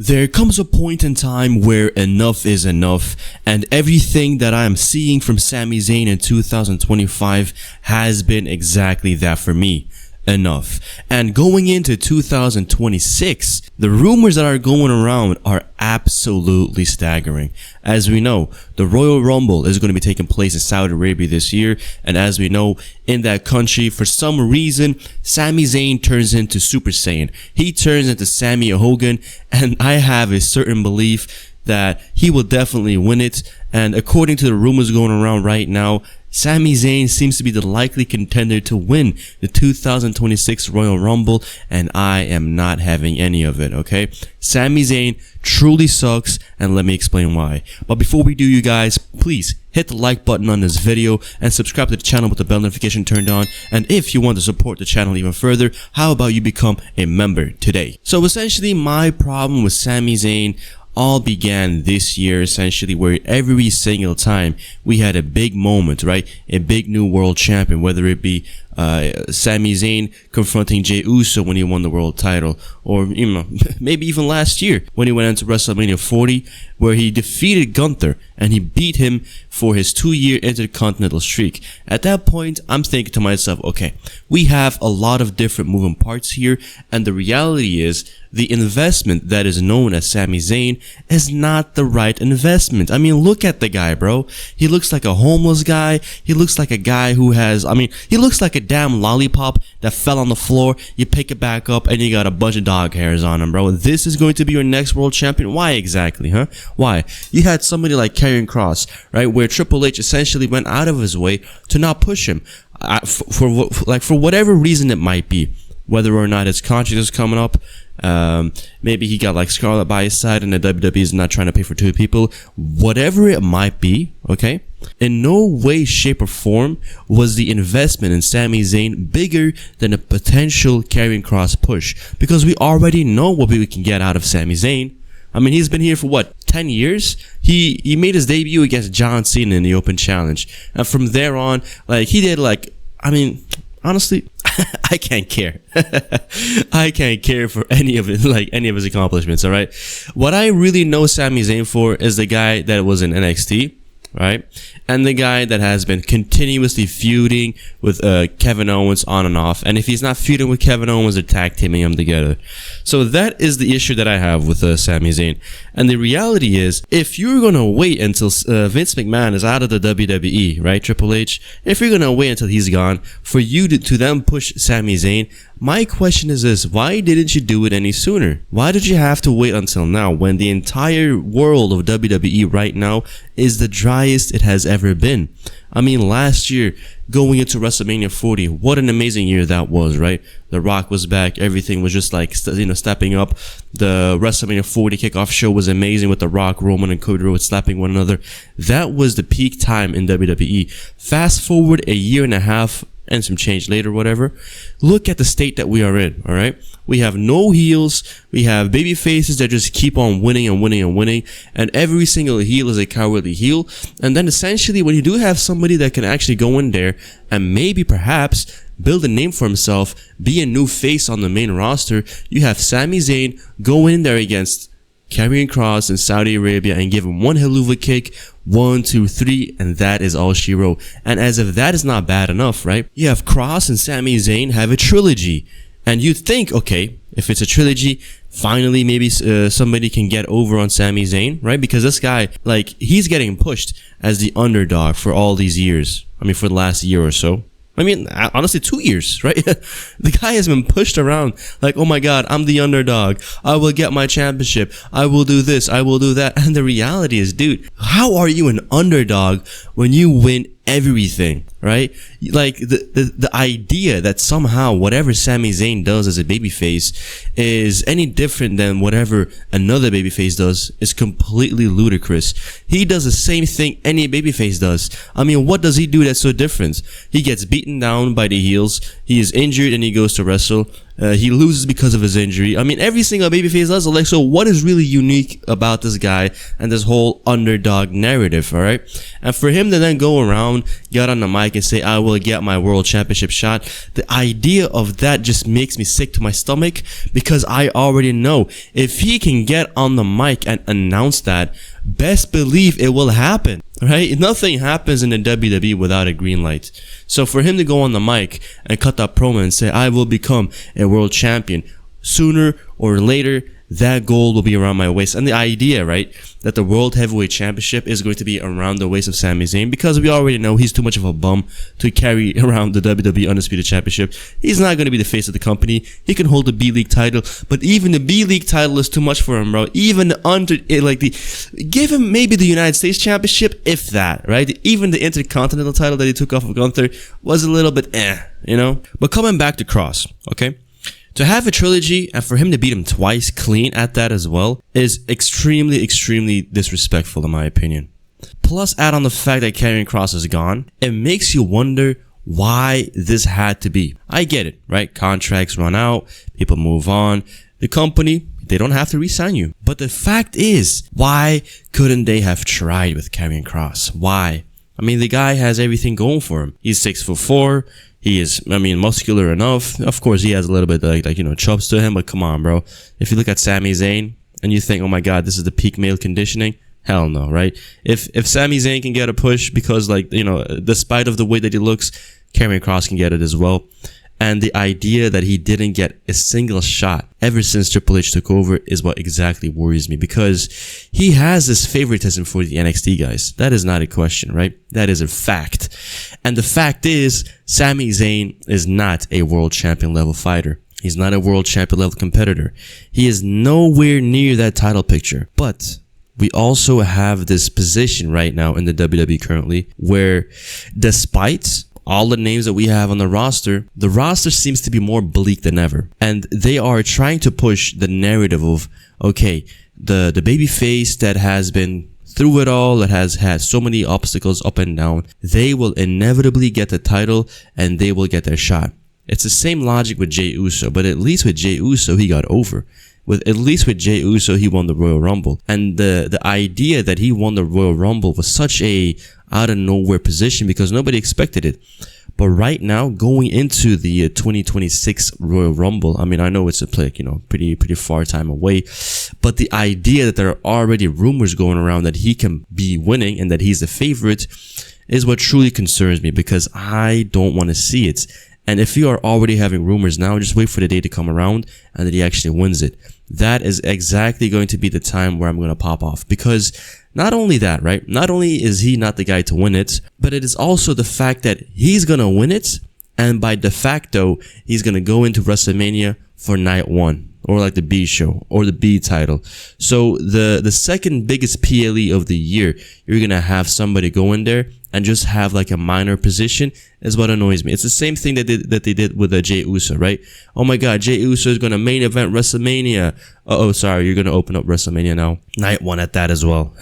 There comes a point in time where enough is enough, and everything that I am seeing from Sami Zayn in 2025 has been exactly that for me. Enough. And going into 2026, the rumors that are going around are absolutely staggering. As we know, the Royal Rumble is going to be taking place in Saudi Arabia this year, and as we know, in that country, for some reason, Sami Zayn turns into Super Saiyan. He turns into Sammy Hogan, and I have a certain belief that he will definitely win it. And according to the rumors going around right now, Sami Zayn seems to be the likely contender to win the 2026 Royal Rumble, and I am not having any of it, okay? Sami Zayn truly sucks, and let me explain why. But before we do, you guys, please hit the like button on this video and subscribe to the channel with the bell notification turned on. And if you want to support the channel even further, how about you become a member today? So essentially, my problem with Sami Zayn all began this year, essentially, where every single time we had a big moment, right? A big new world champion, whether it be Sami Zayn confronting Jey Uso when he won the world title, or maybe even last year when he went into WrestleMania 40, where he defeated Gunther and he beat him for his 2-year intercontinental streak. At that point, I'm thinking to myself, okay, we have a lot of different moving parts here, and the reality is the investment that is known as Sami Zayn is not the right investment. I mean, look at the guy, bro. He looks like a homeless guy. He looks like a guy who has, he looks like a damn lollipop that fell on the floor. You pick it back up and you got a bunch of dog hairs on him, bro. This is going to be your next world champion. Why exactly, huh? Why? You had somebody like Karrion Kross, right, where Triple H essentially went out of his way to not push him for whatever reason it might be, whether or not his contract is coming up. Maybe he got like Scarlett by his side and the WWE is not trying to pay for two people. Whatever it might be, okay? In no way, shape, or form was the investment in Sami Zayn bigger than a potential Karrion Kross push, because we already know what we can get out of Sami Zayn. I mean, he's been here for what, 10 years? He made his debut against John Cena in the Open Challenge, and from there on, like, he did honestly, I can't care. I can't care for any of it, like any of his accomplishments, all right? What I really know Sami Zayn for is the guy that was in NXT, right? And the guy that has been continuously feuding with Kevin Owens on and off. And if he's not feuding with Kevin Owens, they're tag teaming him together. So that is the issue that I have with Sami Zayn. And the reality is, if you're going to wait until Vince McMahon is out of the WWE, right, Triple H, if you're going to wait until he's gone for you to then push Sami Zayn, my question is this: why didn't you do it any sooner? Why did you have to wait until now, when the entire world of WWE right now is the driest it has ever been? I mean, last year, going into WrestleMania 40, what an amazing year that was, right? The Rock was back. Everything was just like, stepping up. The WrestleMania 40 kickoff show was amazing with The Rock, Roman, and Cody Rhodes slapping one another. That was the peak time in WWE. Fast forward a year and a half and some change later, whatever. Look at the state that we are in, all right? We have no heels. We have baby faces that just keep on winning and winning and winning, and every single heel is a cowardly heel. And then essentially, when you do have somebody that can actually go in there and maybe perhaps build a name for himself, be a new face on the main roster, you have Sami Zayn go in there against Karrion Kross in Saudi Arabia and give him one helluva kick, 1, 2, 3, and that is all she wrote. And as if that is not bad enough, right? You have Kross and Sami Zayn have a trilogy, and you'd think, okay, if it's a trilogy, finally maybe somebody can get over on Sami Zayn, right? Because this guy, like, he's getting pushed as the underdog for all these years. I mean, for the last year or so. I mean, honestly, 2 years, right? The guy has been pushed around like, oh my God, I'm the underdog. I will get my championship. I will do this. I will do that. And the reality is, dude, how are you an underdog when you win everything, right? Like, the idea that somehow whatever Sami Zayn does as a babyface is any different than whatever another babyface does is completely ludicrous. He does the same thing any babyface does. I mean, what does he do that's so different? He gets beaten down by the heels. He is injured and he goes to wrestle. He loses because of his injury. I mean, every single babyface does it. Like, so what is really unique about this guy and this whole underdog narrative, all right? And for him to then go around, get on the mic and say, I will get my world championship shot, the idea of that just makes me sick to my stomach, because I already know if he can get on the mic and announce that, best believe it will happen, right? Nothing happens in the WWE without a green light. So for him to go on the mic and cut that promo and say, I will become a world champion, sooner or later, that gold will be around my waist. And the idea, right, that the World Heavyweight Championship is going to be around the waist of Sami Zayn, because we already know he's too much of a bum to carry around the WWE Undisputed Championship. He's not going to be the face of the company. He can hold the B-League title, but even the B-League title is too much for him, bro. Even give him maybe the United States Championship, if that, right? Even the Intercontinental title that he took off of Gunther was a little bit you know? But coming back to Kross, okay? To have a trilogy and for him to beat him twice clean at that as well is extremely, extremely disrespectful in my opinion. Plus, add on the fact that Karrion Kross is gone, it makes you wonder why this had to be. I get it, right? Contracts run out, people move on. The company, they don't have to re-sign you. But the fact is, why couldn't they have tried with Karrion Kross? Why? I mean, the guy has everything going for him. He's 6'4". He is, I mean, muscular enough. Of course, he has a little bit like you know, chops to him, but come on, bro. If you look at Sami Zayn and you think, oh my God, this is the peak male conditioning, hell no, right? If Sami Zayn can get a push because, like, you know, despite of the way that he looks, Karrion Kross can get it as well. And the idea that he didn't get a single shot ever since Triple H took over is what exactly worries me, because he has this favoritism for the NXT guys. That is not a question, right? That is a fact. And the fact is, Sami Zayn is not a world champion level fighter. He's not a world champion level competitor. He is nowhere near that title picture. But we also have this position right now in the WWE currently where, despite all the names that we have on the roster seems to be more bleak than ever. And they are trying to push the narrative of, okay, the babyface that has been through it all, that has had so many obstacles up and down, they will inevitably get the title and they will get their shot. It's the same logic with Jey Uso, but at least with Jey Uso, he got over. At least with Jey Uso, he won the Royal Rumble. And the idea that he won the Royal Rumble was such a out of nowhere position because nobody expected it. But right now, going into the 2026 Royal Rumble, I mean, I know it's a pretty far time away, but the idea that there are already rumors going around that he can be winning and that he's the favorite is what truly concerns me, because I don't want to see it. And if you are already having rumors now, just wait for the day to come around and that he actually wins it. That is exactly going to be the time where I'm going to pop off. Because not only that, right? Not only is he not the guy to win it, but it is also the fact that he's going to win it. And by de facto, he's going to go into WrestleMania for night one, or like the B show or the B title. So the second biggest PLE of the year, you're going to have somebody go in there and just have like a minor position is what annoys me. It's the same thing that they did with Jey Uso, right? Oh my God, Jey Uso is going to main event WrestleMania. Oh, sorry, you're going to open up WrestleMania now. Night one at that as well.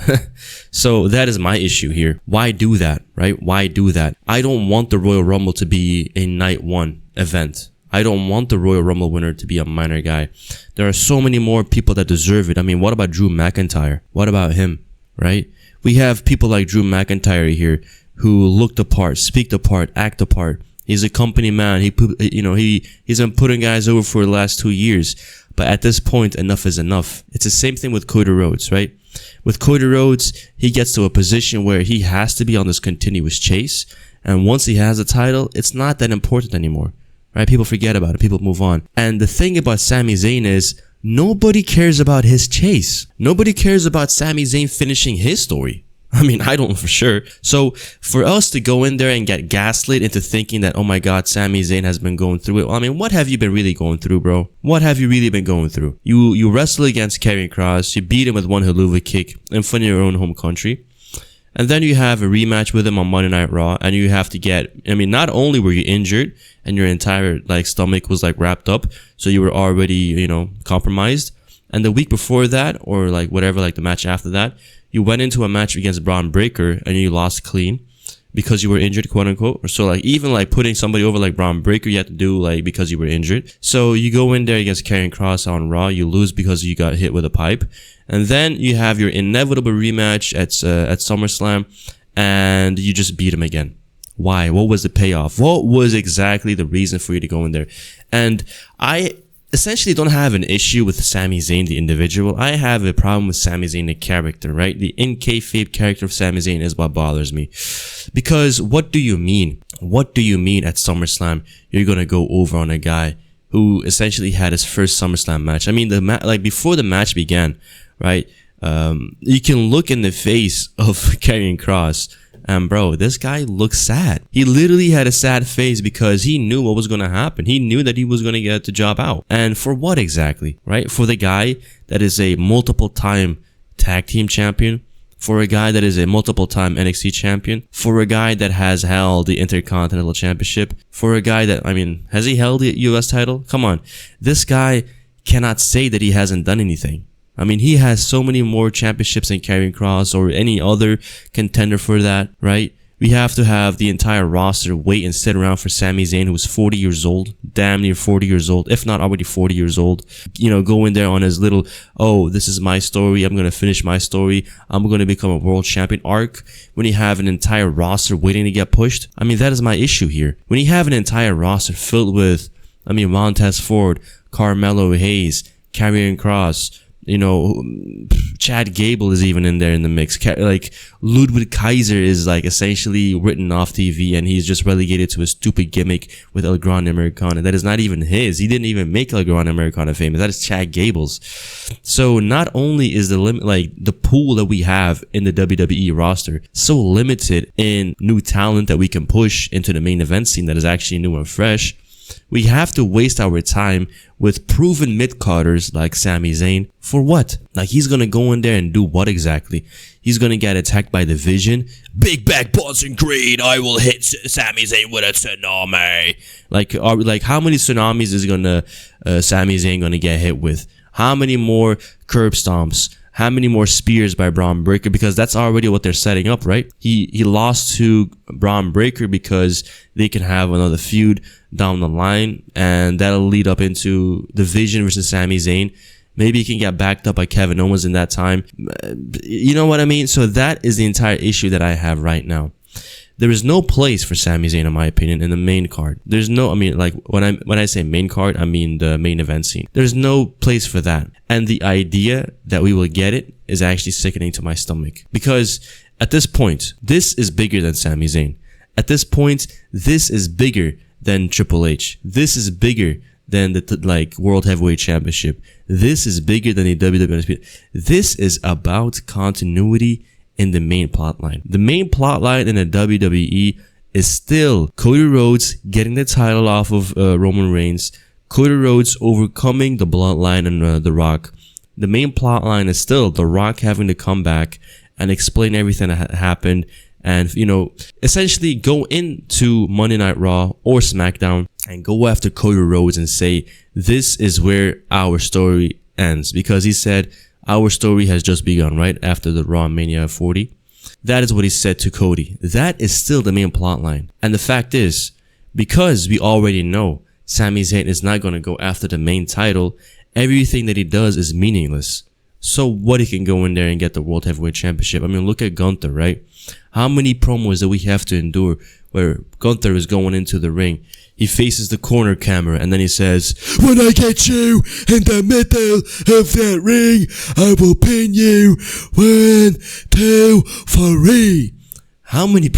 So that is my issue here. Why do that, right? Why do that? I don't want the Royal Rumble to be a night one event. I don't want the Royal Rumble winner to be a minor guy. There are so many more people that deserve it. I mean, what about Drew McIntyre? What about him, right? We have people like Drew McIntyre here who look the part, speak the part, act the part. He's a company man. He's been putting guys over for the last 2 years. But at this point, enough is enough. It's the same thing with Cody Rhodes, right? With Cody Rhodes, he gets to a position where he has to be on this continuous chase. And once he has a title, it's not that important anymore, right? People forget about it. People move on. And the thing about Sami Zayn is nobody cares about his chase. Nobody cares about Sami Zayn finishing his story. I mean, I don't for sure. So for us to go in there and get gaslit into thinking that, oh my God, Sami Zayn has been going through it. Well, I mean, what have you been really going through, bro? What have you really been going through? You wrestle against Karrion Kross. You beat him with one haluva kick in front of your own home country. And then you have a rematch with him on Monday Night Raw, and you have to get, I mean, not only were you injured and your entire stomach was wrapped up, so you were already, compromised. And the week before that, or the match after that, you went into a match against Bron Breakker and you lost clean because you were injured, quote unquote. Or so like even like putting somebody over like Bron Breakker, you have to do like because you were injured. So you go in there against Karrion Kross on Raw, you lose because you got hit with a pipe, and then you have your inevitable rematch at SummerSlam, and you just beat him again. Why? What was the payoff? What was exactly the reason for you to go in there? And I essentially don't have an issue with Sami Zayn, the individual. I have a problem with Sami Zayn, the character, right? The in kayfabe character of Sami Zayn is what bothers me. Because what do you mean? What do you mean at SummerSlam you're going to go over on a guy who essentially had his first SummerSlam match? I mean, like before the match began, right? You can look in the face of Karrion Kross, and bro, this guy looks sad. He literally had a sad face because he knew what was going to happen. He knew that he was going to get the job out. And for what exactly, right? For the guy that is a multiple time tag team champion, for a guy that is a multiple time NXT champion, for a guy that has held the Intercontinental Championship, for a guy that, I mean, has he held the US title? Come on. This guy cannot say that he hasn't done anything. I mean, he has so many more championships than Karrion Kross or any other contender for that, right? We have to have the entire roster wait and sit around for Sami Zayn, who's 40 years old, damn near 40 years old, if not already 40 years old. You know, go in there on his little, oh, this is my story, I'm going to finish my story, I'm going to become a world champion arc, when you have an entire roster waiting to get pushed. I mean, that is my issue here. When you have an entire roster filled with, I mean, Montez Ford, Carmelo Hayes, Karrion Kross, you know, Chad Gable is even in there in the mix. Like, Ludwig Kaiser is like essentially written off TV, and he's just relegated to a stupid gimmick with El Grande Americana. That is not even his. He didn't even make El Grande Americana famous. That is Chad Gable's. So not only is the limit, like the pool that we have in the WWE roster so limited in new talent that we can push into the main event scene that is actually new and fresh, we have to waste our time with proven mid-carders like Sami Zayn. For what? Like, he's gonna go in there and do what exactly? He's gonna get attacked by the Vision. Big back Boston Creed, I will hit Sami Zayn with a tsunami. Like how many tsunamis is Sami Zayn gonna get hit with? How many more curb stomps? How many more spears by Bron Breakker? Because that's already what they're setting up, right? He lost to Bron Breakker because they can have another feud down the line, and that'll lead up into the Vision versus Sami Zayn. Maybe he can get backed up by Kevin Owens in that time. You know what I mean? So that is the entire issue that I have right now. There is no place for Sami Zayn, in my opinion, in the main card. There's no, I mean, like, when I say main card, I mean the main event scene. There's no place for that. And the idea that we will get it is actually sickening to my stomach. Because at this point, this is bigger than Sami Zayn. At this point, this is bigger than Triple H. This is bigger than the World Heavyweight Championship. This is bigger than the WWE. This is about continuity in the main plotline. The main plotline in the WWE is still Cody Rhodes getting the title off of Roman Reigns, Cody Rhodes overcoming the bloodline and The Rock. The main plotline is still The Rock having to come back and explain everything that happened, and, you know, essentially go into Monday Night Raw or SmackDown and go after Cody Rhodes and say, this is where our story ends. Because he said, our story has just begun, right? After the Raw Mania 40. That is what he said to Cody. That is still the main plot line. And the fact is, because we already know Sami Zayn is not going to go after the main title, everything that he does is meaningless. So what, he can go in there and get the World Heavyweight Championship? I mean, look at Gunther, right? How many promos do we have to endure where Gunther is going into the ring? He faces the corner camera and then he says, when I get you in the middle of that ring, I will pin you 1, 2, 3. How many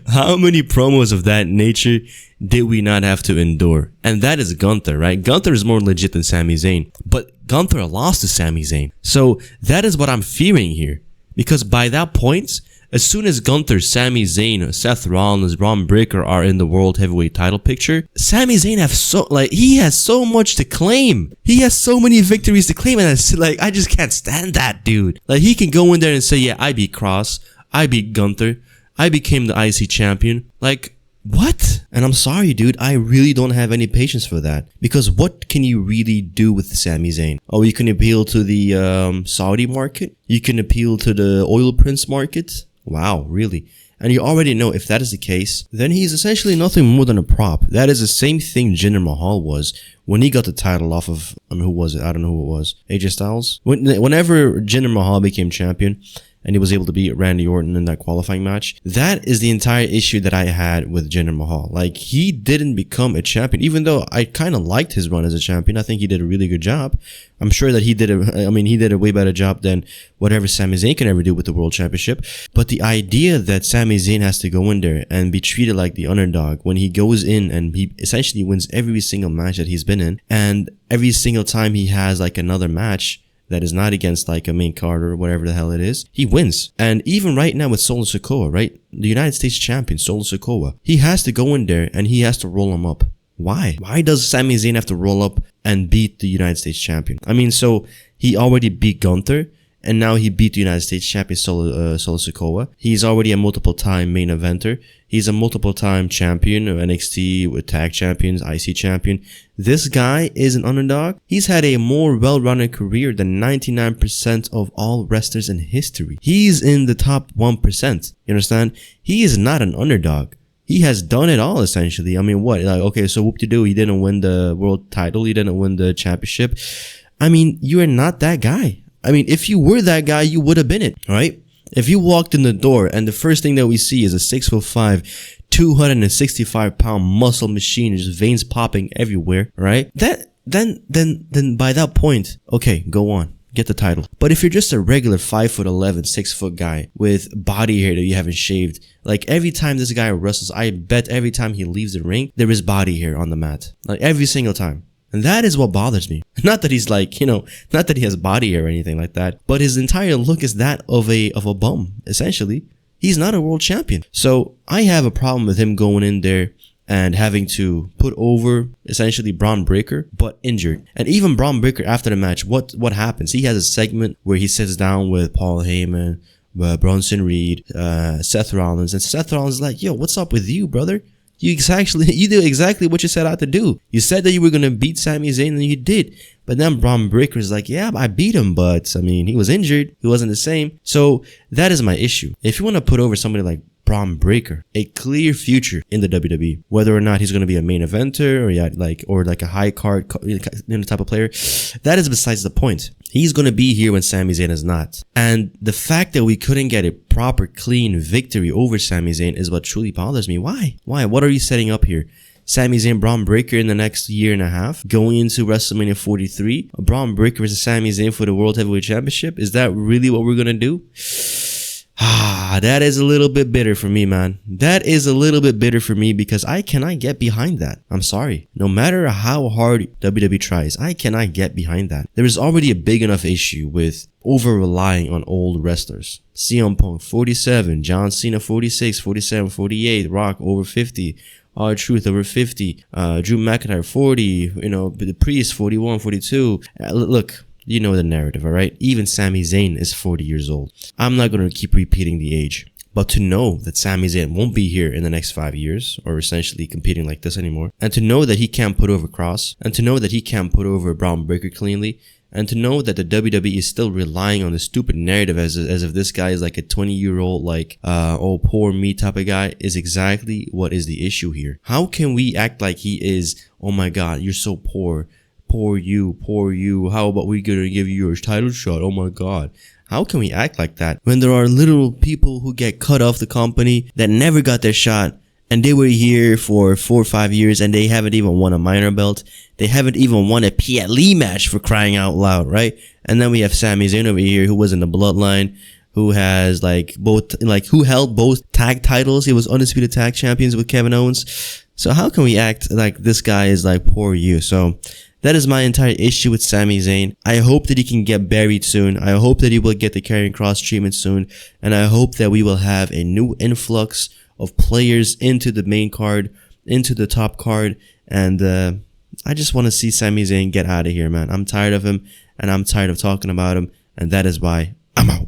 How many promos of that nature did we not have to endure? And that is Gunther, right? Gunther is more legit than Sami Zayn, but Gunther lost to Sami Zayn. So that is what I'm fearing here. Because by that point, as soon as Gunther, Sami Zayn, Seth Rollins, Bron Breakker are in the World Heavyweight title picture, Sami Zayn he has so much to claim. He has so many victories to claim, and I just can't stand that dude. Like, he can go in there and say, yeah, I beat Kross, I beat Gunther, I became the IC champion. Like, what? And I'm sorry, dude, I really don't have any patience for that. Because what can you really do with Sami Zayn? Oh, you can appeal to the Saudi market? You can appeal to the oil prince market? Wow, really? And you already know if that is the case, then he's essentially nothing more than a prop. That is the same thing Jinder Mahal was when he got the title off of, who was it? I don't know who it was. AJ Styles? Whenever Jinder Mahal became champion, and he was able to beat Randy Orton in that qualifying match. That is the entire issue that I had with Jinder Mahal. Like, he didn't become a champion, even though I kind of liked his run as a champion. I think he did a really good job. I'm sure that he did a way better job than whatever Sami Zayn can ever do with the World Championship. But the idea that Sami Zayn has to go in there and be treated like the underdog when he goes in and he essentially wins every single match that he's been in, and every single time he has like another match that is not against like a main card or whatever the hell it is, he wins. And even right now with Solo Sikoa, right? The United States champion, Solo Sikoa, he has to go in there and he has to roll him up. Why? Why does Sami Zayn have to roll up and beat the United States champion? I mean, so he already beat Gunther, and now he beat the United States champion Solo Sikoa. He's already a multiple-time main eventer. He's a multiple-time champion of NXT with tag champions, IC champion. This guy is an underdog. He's had a more well-rounded career than 99% of all wrestlers in history. He's in the top 1%. You understand? He is not an underdog. He has done it all, essentially. I mean, what? Like, okay, so whoop-de-doo, he didn't win the world title. He didn't win the championship. I mean, you are not that guy. I mean, if you were that guy, you would have been it, right? If you walked in the door and the first thing that we see is a 6'5", 265-pound muscle machine, just veins popping everywhere, right? Then by that point, okay, go on, get the title. But if you're just a regular 5'11", 6 foot guy with body hair that you haven't shaved, like every time this guy wrestles, I bet every time he leaves the ring, there is body hair on the mat, like every single time. And that is what bothers me. Not that he's like, not that he has body hair or anything like that, but his entire look is that of a bum, essentially. He's not a world champion. So I have a problem with him going in there and having to put over essentially Bron Breakker, but injured. And even Bron Breakker after the match, what happens? He has a segment where he sits down with Paul Heyman, Bronson Reed, Seth Rollins, and Seth Rollins is like, yo, what's up with you, brother? You do exactly what you set out to do. You said that you were going to beat Sami Zayn, and you did. But then Bron Breakker is like, yeah, I beat him, but I mean, he was injured. He wasn't the same. So that is my issue. If you want to put over somebody like Bron Breakker, a clear future in the WWE, whether or not he's going to be a main eventer or like a high card type of player, that is besides the point. He's going to be here when Sami Zayn is not. And the fact that we couldn't get a proper, clean victory over Sami Zayn is what truly bothers me. Why? What are you setting up here? Sami Zayn, Bron Breakker in the next year and a half, going into WrestleMania 43. Bron Breakker versus Sami Zayn for the World Heavyweight Championship. Is that really what we're going to do? That is a little bit bitter for me, man. That is a little bit bitter for me because I cannot get behind that. I'm sorry. No matter how hard WWE tries, I cannot get behind that. There is already a big enough issue with over-relying on old wrestlers. CM Punk, 47. John Cena, 46, 47, 48. Rock, over 50. R-Truth, over 50. Drew McIntyre, 40. The Priest, 41, 42. Look. You know the narrative, alright? Even Sami Zayn is 40 years old. I'm not going to keep repeating the age. But to know that Sami Zayn won't be here in the next 5 years, or essentially competing like this anymore, and to know that he can't put over Kross, and to know that he can't put over Bron Breakker cleanly, and to know that the WWE is still relying on the stupid narrative as if this guy is like a 20-year-old, like, oh, poor me type of guy, is exactly what is the issue here. How can we act like he is, oh my god, you're so poor. Poor you. How about we gonna give you your title shot? Oh my god. How can we act like that when there are literal people who get cut off the company that never got their shot, and they were here for 4 or 5 years and they haven't even won a minor belt. They haven't even won a PLE match, for crying out loud, right? And then we have Sami Zayn over here who was in the bloodline, who has who held both tag titles. He was undisputed tag champions with Kevin Owens. So how can we act like this guy is like poor you? So that is my entire issue with Sami Zayn. I hope that he can get buried soon. I hope that he will get the Karrion Kross treatment soon. And I hope that we will have a new influx of players into the main card, into the top card. And I just want to see Sami Zayn get out of here, man. I'm tired of him, and I'm tired of talking about him. And that is why I'm out.